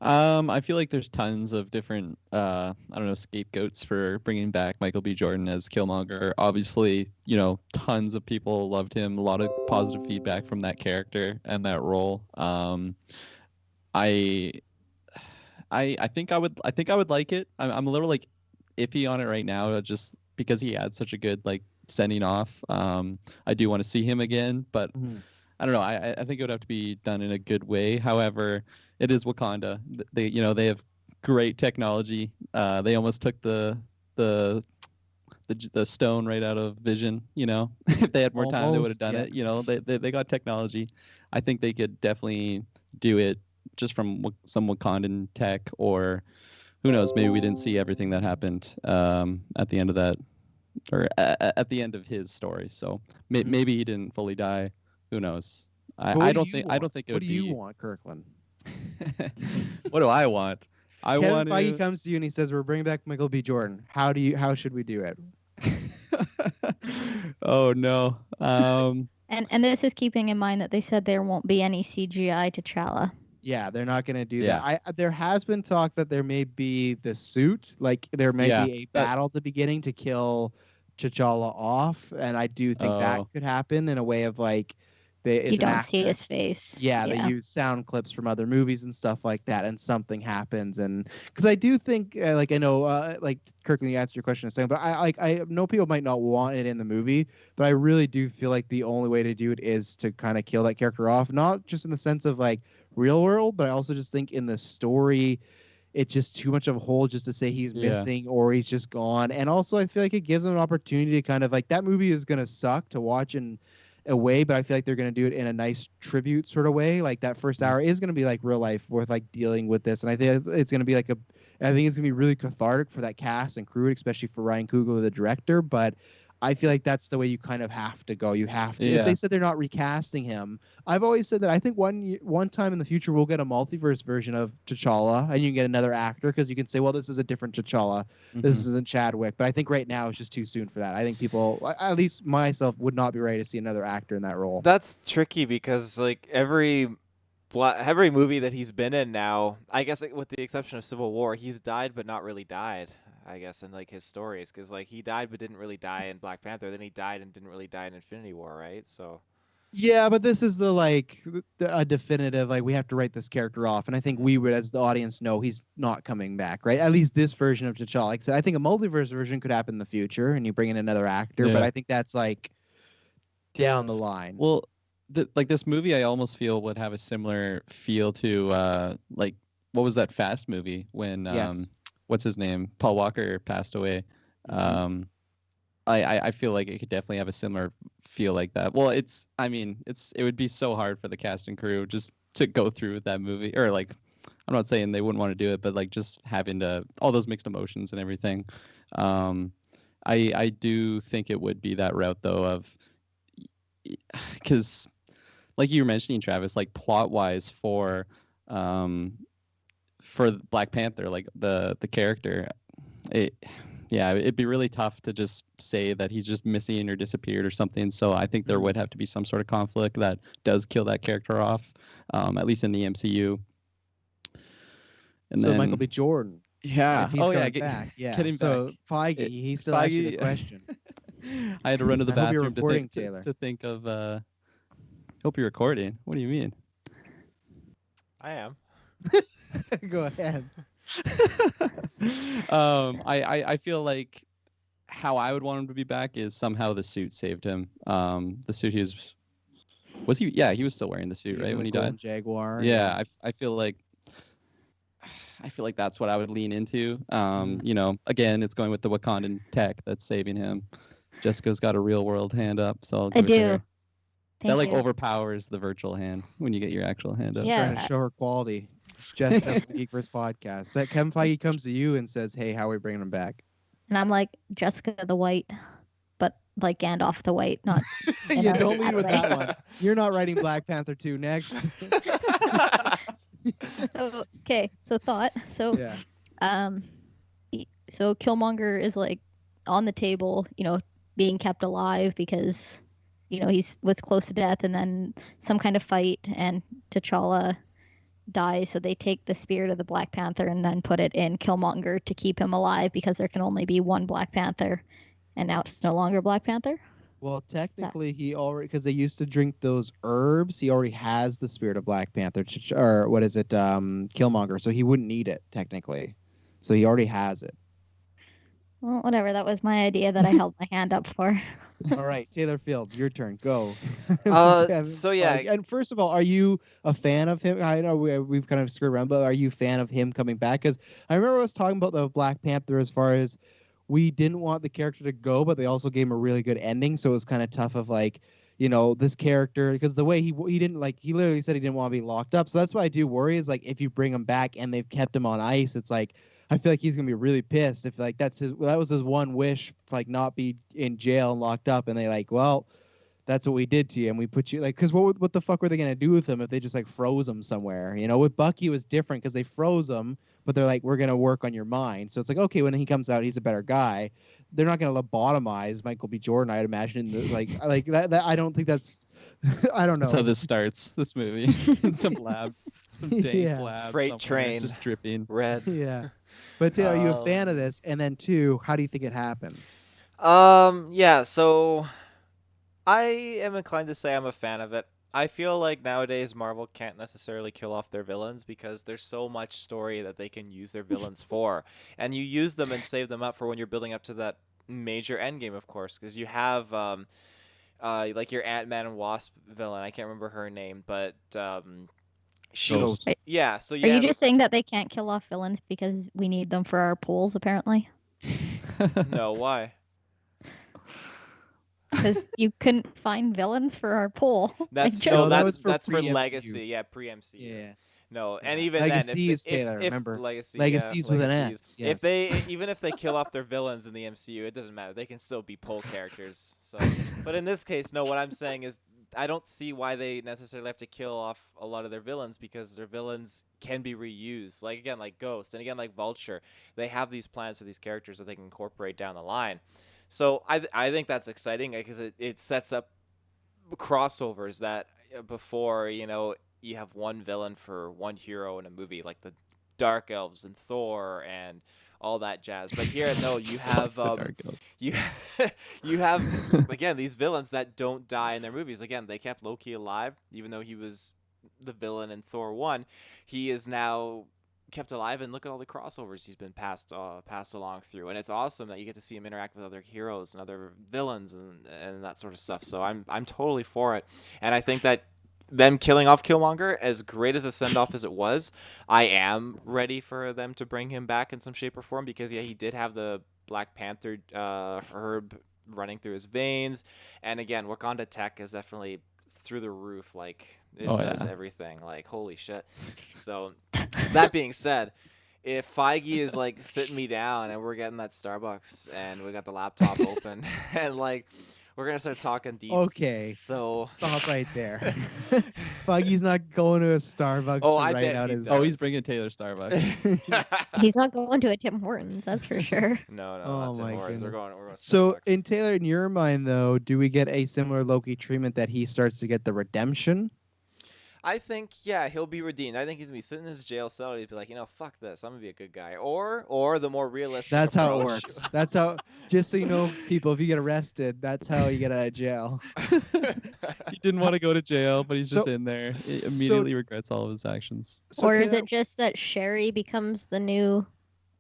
I feel like there's tons of different, I don't know, scapegoats for bringing back Michael B. Jordan as Killmonger. Obviously, tons of people loved him. A lot of positive feedback from that character and that role. I, I think I would like it. I'm a little like iffy on it right now, just because he had such a good like sending off. I do want to see him again, but Mhm. I don't know. I think it would have to be done in a good way. However, it is Wakanda. They have great technology. They almost took the the stone right out of Vision. If they had more time, they would have Almost, done yeah. it. They got technology. I think they could definitely do it just from some Wakandan tech, or who knows? Maybe we didn't see everything that happened at the end of that, or at the end of his story. So Mhm. maybe he didn't fully die. Who knows? But I what do don't you think I want? don't think it What would do you be. want, Kirkland? What do I want? I Kevin want Feige to. comes to you and he says, "We're bringing back Michael B. Jordan. How should we do it?" Oh no. And this is keeping in mind that they said there won't be any CGI T'Challa. Yeah, they're not going to do that. Yeah. There has been talk that there may be the suit, like there may Yeah. be a That. battle at the beginning to kill T'Challa off, and I do think that Oh. could happen in a way of like You it's an don't see actor. his face. Yeah, they use sound clips from other movies and stuff like that, and something happens. And because I do think, like I know, like Kirkland, you answered your question a second, but I know people might not want it in the movie, but I really do feel like the only way to do it is to kind of kill that character off, not just in the sense of like real world, but I also just think in the story, it's just too much of a hole just to say he's Yeah. missing or he's just gone. And also, I feel like it gives them an opportunity to kind of like that movie is gonna suck to watch in a way, but I feel like they're going to do it in a nice tribute sort of way. Like that first hour is going to be like real life worth like dealing with this. And I think it's going to be like I think it's going to be really cathartic for that cast and crew, especially for Ryan Coogler, the director. But I feel like that's the way you kind of have to go. You have to. If they Yeah. said they're not recasting him, I've always said that I think one time in the future we'll get a multiverse version of T'Challa, and you can get another actor because you can say, well, this is a different T'Challa. This Mhm. isn't Chadwick. But I think right now it's just too soon for that. I think people, at least myself, would not be ready to see another actor in that role. That's tricky because like every movie that he's been in now, I guess like, with the exception of Civil War, he's died but not really died. I guess in like his stories, because like he died but didn't really die in Black Panther. Then he died and didn't really die in Infinity War, right? So Yeah, but this is the like a definitive like we have to write this character off, and I think we would, as the audience, know he's not coming back, right? At least this version of T'Challa. Like I said, I think a multiverse version could happen in the future, and you bring in another actor, but Yeah. I think that's like down the line. Well, like this movie, I almost feel would have a similar feel to like what was that Fast movie when Yes. what's his name, Paul Walker passed away. Mhm. I feel like it could definitely have a similar feel like that. Well, it would be so hard for the cast and crew just to go through with that movie, or like I'm not saying they wouldn't want to do it, but like just having to all those mixed emotions and everything. Um, I do think it would be that route though of because like you were mentioning, Travis, like plot wise for Black Panther, like the character, it yeah, it'd be really tough to just say that he's just missing or disappeared or something. So I think there would have to be some sort of conflict that does kill that character off, at least in the MCU. And So then Michael B. Jordan, yeah, if he's coming back, yeah. get him So back. Feige, he still asked you the question. I had to run to the I hope you're bathroom to recording, think Taylor. to think of. Hope you're recording. What do you mean? I am. Go ahead. I feel like how I would want him to be back is somehow the suit saved him. The suit was he? Yeah, he was still wearing the suit, right, when he Golden died. Jaguar. Yeah, I feel like that's what I would lean into. Again, it's going with the Wakandan tech that's saving him. Jessica's got a real world hand up, so I'll I give it to do. her. Thank That like you. overpowers the virtual hand when you get your actual hand up. Yeah. Trying to show her quality. Jessica from Geekverse podcast. That Kevin Feige comes to you and says, "Hey, how are we bringing him back?" And I'm like Jessica the White, but like Gandalf the White, not. Yeah, don't lead with way. that one. You're not writing Black Panther 2 next. So okay, so thought. So Yeah. So Killmonger is like on the table, being kept alive because he was close to death, and then some kind of fight, and T'Challa dies, so they take the spirit of the Black Panther and then put it in Killmonger to keep him alive because there can only be one Black Panther, and now it's no longer Black Panther. Well, technically, he already, because they used to drink those herbs, he already has the spirit of Black Panther, or what is it, Killmonger. So he wouldn't need it technically. So he already has it. Well, whatever. That was my idea that I held my hand up for. All right, Taylor Field, your turn. Go. So yeah, and first of all, are you a fan of him? I know we've kind of screwed around, but are you a fan of him coming back? Because I remember I was talking about the Black Panther as far as we didn't want the character to go, but they also gave him a really good ending. So it was kind of tough of like, you know, this character, because the way he didn't like, he literally said he didn't want to be locked up. So that's why I do worry is like if you bring him back and they've kept him on ice, it's like I feel like he's gonna be really pissed if like that was his one wish, to, like not be in jail and locked up, and they like, well, that's what we did to you, and we put you like, because what the fuck were they gonna do with him if they just like froze him somewhere? You know, with Bucky it was different because they froze him, but they're like, we're gonna work on your mind. So it's like, okay, when he comes out, he's a better guy. They're not gonna lobotomize Michael B. Jordan, I'd imagine. Like that. I don't think that's. I don't know. That's how this starts. This movie, some lab, some dank Yeah. lab, Freight somewhere, train. just dripping. red. Yeah, but are you a fan of this? And then two, how do you think it happens? Yeah, so I am inclined to say I'm a fan of it. I feel like nowadays Marvel can't necessarily kill off their villains because there's so much story that they can use their villains for. And you use them and save them up for when you're building up to that major endgame, of course, because you have like your Ant-Man and Wasp villain. I can't remember her name, but she Ghost. Wait, yeah, so Are you you have just saying that they can't kill off villains because we need them for our pools, apparently? no, why? Because you couldn't find villains for our pool. That's joke. no, No, that that's was for that's for pre-MCU. legacy. Yeah, pre-MCU. Yeah. No, and Yeah. even Legacies, then, if, Taylor, if remember. legacy, Legacies yeah, with an legacies. S, If yes. they even if they kill off their villains in the MCU, it doesn't matter. They can still be pole characters. So, but in this case, no. What I'm saying is, I don't see why they necessarily have to kill off a lot of their villains because their villains can be reused. Like again, like Ghost, and again, like Vulture. They have these plans for these characters that they can incorporate down the line. So I think that's exciting because it sets up crossovers that before you have one villain for one hero in a movie like the Dark Elves and Thor and all that jazz. But here, no, you have The Dark Elf. you you have again these villains that don't die in their movies. Again, they kept Loki alive, even though he was the villain in Thor 1. He is now kept alive, and look at all the crossovers he's been passed along through, and it's awesome that you get to see him interact with other heroes and other villains and that sort of stuff. So I'm totally for it, and I think that them killing off Killmonger, as great as a send-off as it was, I am ready for them to bring him back in some shape or form because yeah, he did have the Black Panther herb running through his veins, and again, Wakanda tech is definitely through the roof. Like it does everything. Like holy shit. So that being said, if Feige is like sitting me down and we're getting that Starbucks and we got the laptop open and like we're gonna start talking deets. Okay. So Stop right there. Feige's not going to a Starbucks Oh, to I write bet out he his. does. Oh, he's bringing Taylor Starbucks. He's not going to a Tim Hortons, that's for sure. no, Oh not Tim my Hortons. We're goodness. going to So, Starbucks. in Taylor, in your mind, though, do we get a similar Loki treatment that he starts to get the redemption? I think, yeah, he'll be redeemed. I think he's gonna be sitting in his jail cell. He'd be like, fuck this. I'm gonna be a good guy. Or the more realistic. That's how it approach. works. That's how. Just so you know, people, if you get arrested, that's how you get out of jail. He didn't want to go to jail, but he's just So- in there. He immediately regrets all of his actions. So, Or is Taylor, it just that Sherry becomes the new?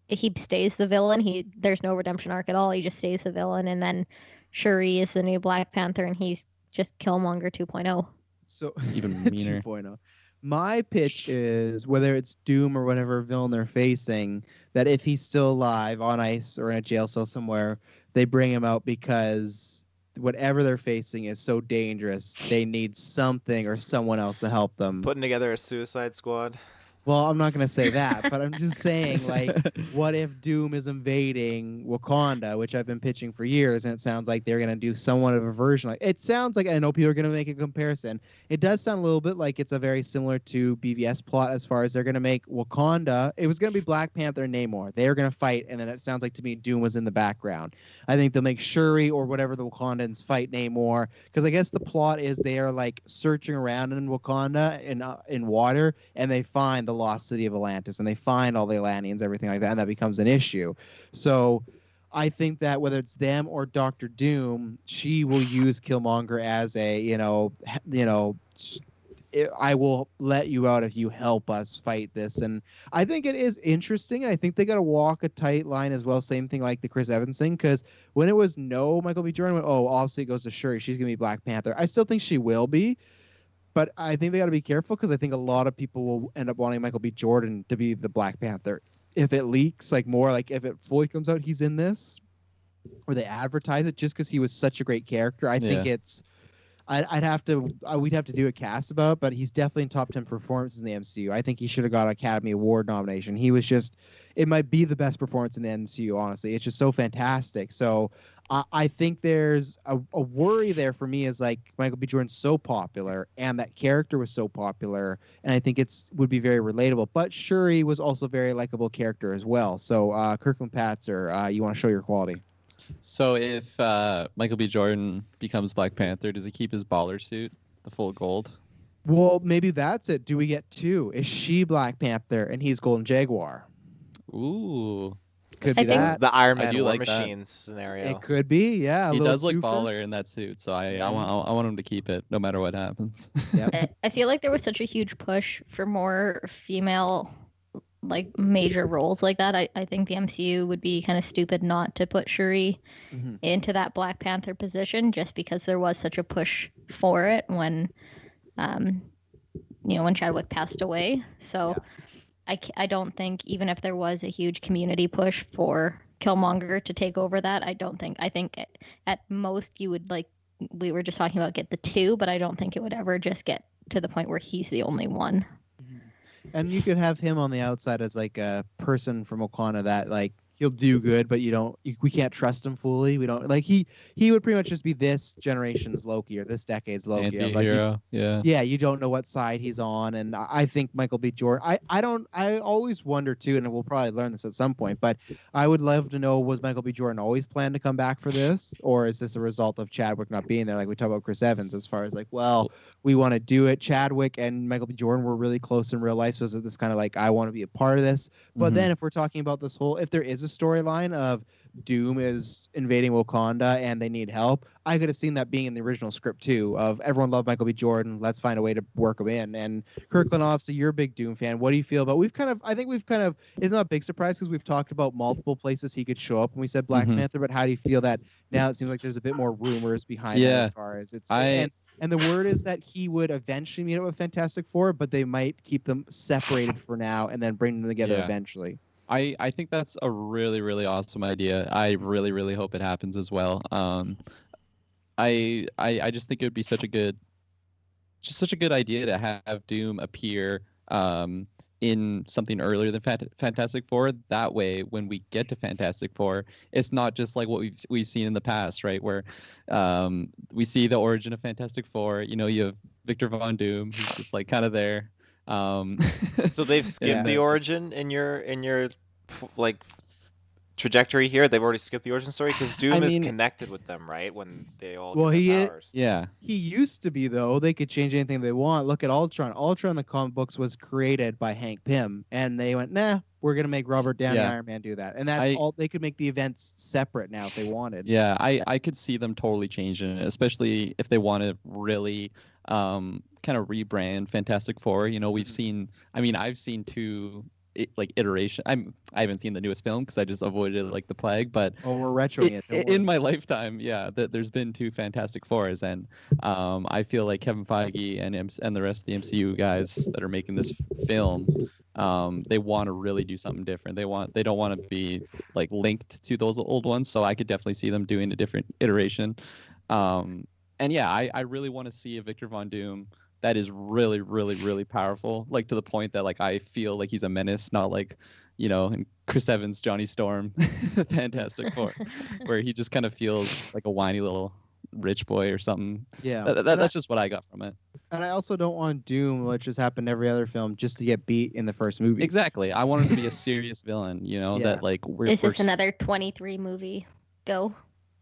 He stays the villain. There's no redemption arc at all. He just stays the villain, and then Shuri is the new Black Panther, and he's just Killmonger 2.0. So Even meaner. 2.0. My pitch is whether it's Doom or whatever villain they're facing, that if he's still alive on ice or in a jail cell somewhere, they bring him out because whatever they're facing is so dangerous. They need something or someone else to help them. Putting together a Suicide Squad. Well, I'm not gonna say that, but I'm just saying, like, what if Doom is invading Wakanda, which I've been pitching for years, and it sounds like they're gonna do somewhat of a version. Like, it sounds like I know people are gonna make a comparison. It does sound a little bit like it's a very similar to BVS plot as far as they're gonna make Wakanda. It was gonna be Black Panther and Namor. They are gonna fight, and then it sounds like to me Doom was in the background. I think they'll make Shuri or whatever the Wakandans fight Namor, because I guess the plot is they are like searching around in Wakanda in water, and they find the lost city of Atlantis, and they find all the Atlanteans, everything like that, and that becomes an issue. So I think that whether it's them or Doctor Doom, she will use Killmonger as a, I will let you out if you help us fight this. And I think it is interesting. I think they got to walk a tight line as well. Same thing like the Chris Evans thing, because when it was no Michael B. Jordan, obviously it goes to Shuri. She's going to be Black Panther. I still think she will be. But I think they got to be careful because I think a lot of people will end up wanting Michael B. Jordan to be the Black Panther. If it leaks, like more like if it fully comes out, he's in this, or they advertise it just because he was such a great character. I think it's, we'd have to do a cast about, but he's definitely in top 10 performances in the MCU. I think he should have got an Academy Award nomination. He was just, it might be the best performance in the MCU. Honestly, it's just so fantastic. So I think there's a worry there for me is like Michael B. Jordan's so popular and that character was so popular, and I think would be very relatable. But Shuri was also a very likable character as well. So Kirkland Patzer, you want to show your quality? So if Michael B. Jordan becomes Black Panther, does he keep his baller suit, the full gold? Well, maybe that's it. Do we get two? Is she Black Panther and he's Golden Jaguar? Ooh. Could be that. The Iron Man do War like Machine scenario. It could be, yeah. He does look twofer. baller in that suit, so I want him to keep it no matter what happens. Yep. I feel like there was such a huge push for more female like major roles like that. I think the MCU would be kind of stupid not to put Shuri into that Black Panther position just because there was such a push for it when when Chadwick passed away. So I don't think even if there was a huge community push for Killmonger to take over that, I think at most you would, like we were just talking about, get the two, but I don't think it would ever just get to the point where he's the only one. And you could have him on the outside as like a person from Wakanda that like he'll do good, but we can't trust him fully. We don't like he would pretty much just be this generation's Loki or this decade's Loki. Anti-hero, yeah. You don't know what side he's on, and I think Michael B. Jordan. I always wonder too, and we'll probably learn this at some point. But I would love to know: was Michael B. Jordan always planned to come back for this, or is this a result of Chadwick not being there? Like we talk about Chris Evans, as far as like, well, we want to do it. Chadwick and Michael B. Jordan were really close in real life, so is it this kind of like I want to be a part of this? But then if we're talking about this whole, if there is a storyline of Doom is invading Wakanda and they need help, I could have seen that being in the original script too, of everyone loved Michael B. Jordan, let's find a way to work him in. And Kirklin, obviously you're a big Doom fan. What do you feel about, I think it's not a big surprise because we've talked about multiple places he could show up when we said Black Panther, but how do you feel that now it seems like there's a bit more rumors behind that as far as it's and the word is that he would eventually meet up with Fantastic Four, but they might keep them separated for now and then bring them together eventually. I think that's a really, really awesome idea. I really, really hope it happens as well. I just think it would be such a good idea to have Doom appear in something earlier than Fantastic Four. That way, when we get to Fantastic Four, it's not just like what we've seen in the past, right? Where we see the origin of Fantastic Four. You have Victor Von Doom, who's just like kind of there. So they've skipped the origin in your like trajectory here. They've already skipped the origin story because Doom is connected with them, right? When they all get their powers. He used to be, though. They could change anything they want. Look at Ultron. Ultron in the comic books was created by Hank Pym, and they went, nah, we're gonna make Robert Downey Iron Man do that, and that's all. They could make the events separate now if they wanted. Yeah, I could see them totally changing it, especially if they want to really kind of rebrand Fantastic Four. We've seen. I mean, I've seen two iteration. I haven't seen the newest film because I just avoided like the plague. But we're retroing it in my lifetime. Yeah, there's been two Fantastic Fours, and I feel like Kevin Feige and the rest of the MCU guys that are making this film, they want to really do something different. They don't want to be like linked to those old ones. So I could definitely see them doing a different iteration. And yeah, I really want to see a Victor Von Doom that is really, really, really powerful. Like to the point that like I feel like he's a menace, not like, in Chris Evans, Johnny Storm, Fantastic Four, where he just kind of feels like a whiny little rich boy or something. Yeah. That's just what I got from it. And I also don't want Doom, which has happened in every other film, just to get beat in the first movie. Exactly. I want him to be a serious villain, that like Is this another 23 movie go?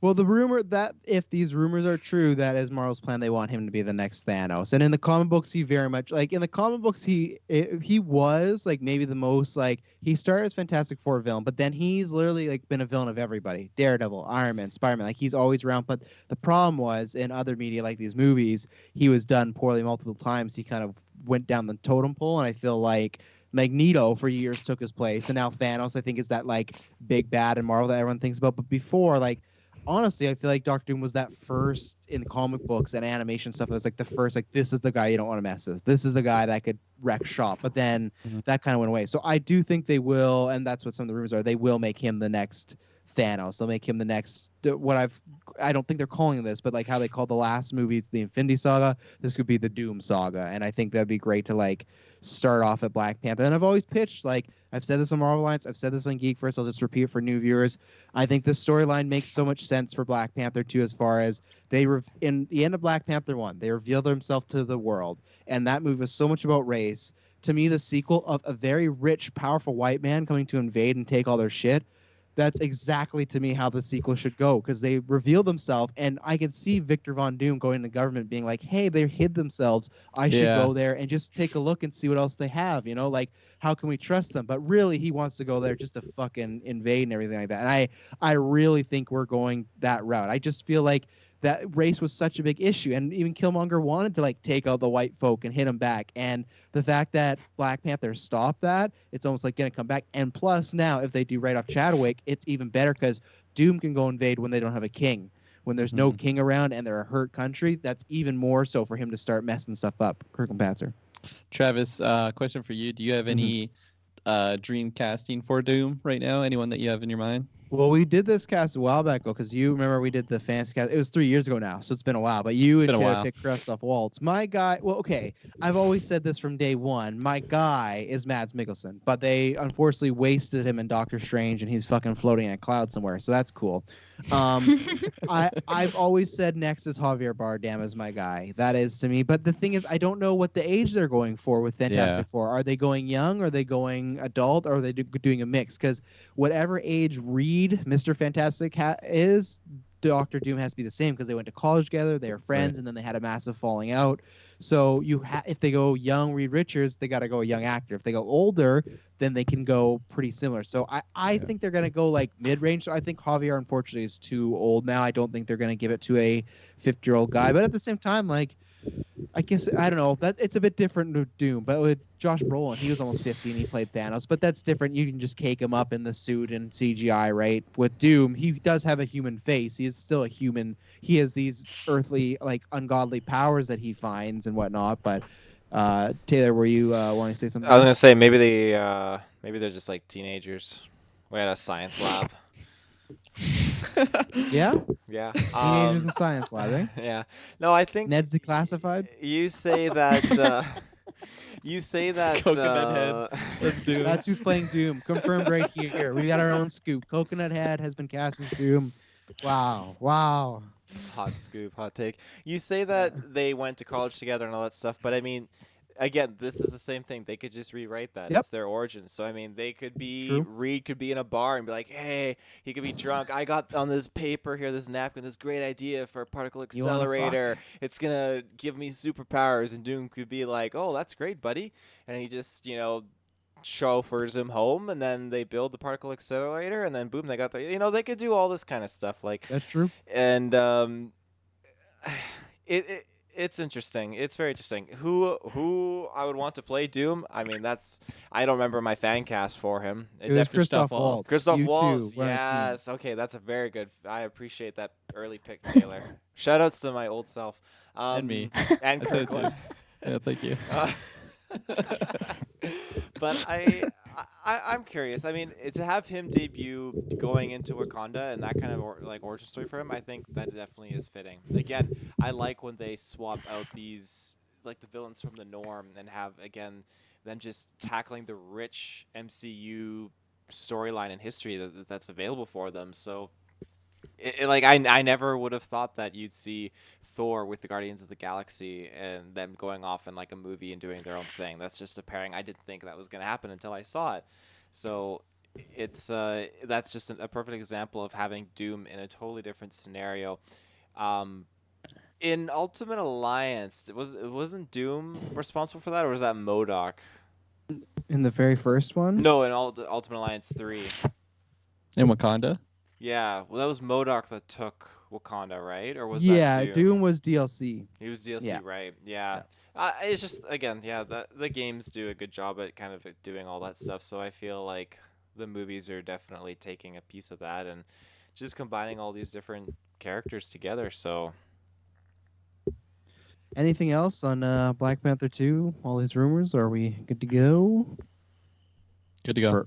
Well, the rumor that if these rumors are true, that is Marvel's plan. They want him to be the next Thanos. And in the comic books, he very much in the comic books, he was like maybe the most he started as Fantastic Four villain, but then he's literally like been a villain of everybody: Daredevil, Iron Man, Spider-Man. Like he's always around. But the problem was in other media, like these movies, he was done poorly multiple times. He kind of went down the totem pole, and I feel like Magneto for years took his place, and now Thanos, I think, is that like big bad in Marvel that everyone thinks about. But before, honestly, I feel like Doctor Doom was that first in comic books and animation stuff. That was like the first, this is the guy you don't want to mess with. This is the guy that could wreck shop. But then that kind of went away. So I do think they will, and that's what some of the rumors are. They will make him the next Thanos. They'll make him the next. I don't think they're calling this, but like how they called the last movie, the Infinity Saga. This could be the Doom Saga, and I think that'd be great to start off at Black Panther. And I've always pitched I've said this on Marvel Alliance, I've said this on Geek First. I'll just repeat it for new viewers. I think this storyline makes so much sense for Black Panther 2, as far as in the end of Black Panther 1, they revealed themselves to the world, and that movie was so much about race. To me, the sequel of a very rich, powerful white man coming to invade and take all their shit. That's exactly, to me, how the sequel should go, because they reveal themselves, and I can see Victor Von Doom going to government being like, hey, they hid themselves. I should go there and just take a look and see what else they have, how can we trust them? But really, he wants to go there just to fucking invade and everything like that. And I really think we're going that route. I just feel like that race was such a big issue, and even Killmonger wanted to take out the white folk and hit them back. And the fact that Black Panther stopped that, it's almost like going to come back. And plus, now if they do right off Chadwick, it's even better, because Doom can go invade when they don't have a king. When there's no king around and they're a hurt country, that's even more so for him to start messing stuff up. Kirklin Panther. Travis, question for you: do you have any dream casting for Doom right now? Anyone that you have in your mind? Well, we did this cast a while back ago, because you remember we did the fantasy cast. It was 3 years ago now, so it's been a while. But you had picked Christoph Waltz. My guy, well, okay, I've always said this from day one. My guy is Mads Mikkelsen, but they unfortunately wasted him in Doctor Strange, and he's fucking floating in a cloud somewhere, so that's cool. I've always said next is Javier Bardem as my guy. That is to me. But the thing is, I don't know what the age they're going for with Fantastic Four. Are they going young? Are they going adult? Or are they doing a mix? Because whatever age Reed, Mr. Fantastic is, Doctor Doom has to be the same, because they went to college together, they were friends, and then they had a massive falling out. So if they go young Reed Richards, they got to go a young actor. If they go older, then they can go pretty similar. So I think they're going to go mid-range. So I think Javier, unfortunately, is too old now. I don't think they're going to give it to a 50-year-old guy. But at the same time, I guess, I don't know, that it's a bit different with Doom. But with Josh Brolin, he was almost 50 and he played Thanos. But that's different. You can just cake him up in the suit and CGI, right? With Doom, he does have a human face. He is still a human. He has these earthly, ungodly powers that he finds and whatnot. But Taylor, were you wanting to say something? I was gonna say maybe they're just teenagers. We had a science lab. Yeah? Yeah. Teenagers in science lab, eh? Yeah. No, I think Ned's Declassified? you say that. Coconut Head. Let's do it. That's who's playing Doom. Confirmed right here. We got our own scoop. Coconut Head has been cast as Doom. Wow. Hot scoop, hot take. You say that they went to college together and all that stuff, but I mean, again, this is the same thing. They could just rewrite that. Yep. It's their origin. So I mean, they could be True. Reed could be in a bar and be like, "Hey," he could be drunk. "I got on this paper here, this napkin, this great idea for a particle accelerator. It's gonna give me superpowers." And Doom could be like, "Oh, that's great, buddy," and he just chauffeurs him home, and then they build the particle accelerator, and then boom, they got the they could do all this kind of stuff That's true. And it's interesting. It's very interesting. Who I would want to play Doom? I mean, I don't remember my fan cast for him. It was Christoph Waltz. Christoph You Waltz. too. Yes. Okay, that's a very good. I appreciate that early pick, Taylor. Shoutouts to my old self. And me. And I said it Kirklin. too. Yeah, thank you. But I'm curious. I mean, to have him debut going into Wakanda and that kind of origin story for him, I think that definitely is fitting. Again, I like when they swap out these like the villains from the norm and have again them just tackling the rich MCU storyline and history that's available for them. So like I never would have thought that you'd see Thor with the Guardians of the Galaxy and them going off in like a movie and doing their own thing. That's just a pairing I didn't think that was going to happen until I saw it. So it's that's just a perfect example of having Doom in a totally different scenario. In Ultimate Alliance, wasn't Doom responsible for that, or was that MODOK? In the very first one? No, in Ultimate Alliance 3. In Wakanda. Yeah, well, that was MODOK that took Wakanda, right? Or was Yeah, that Doom was DLC. He was DLC, Yeah. right? Yeah. It's just again, yeah, the games do a good job at kind of doing all that stuff. So I feel like the movies are definitely taking a piece of that and just combining all these different characters together. So Anything else on Black Panther 2? All these rumors? Are we good to go? Good to go.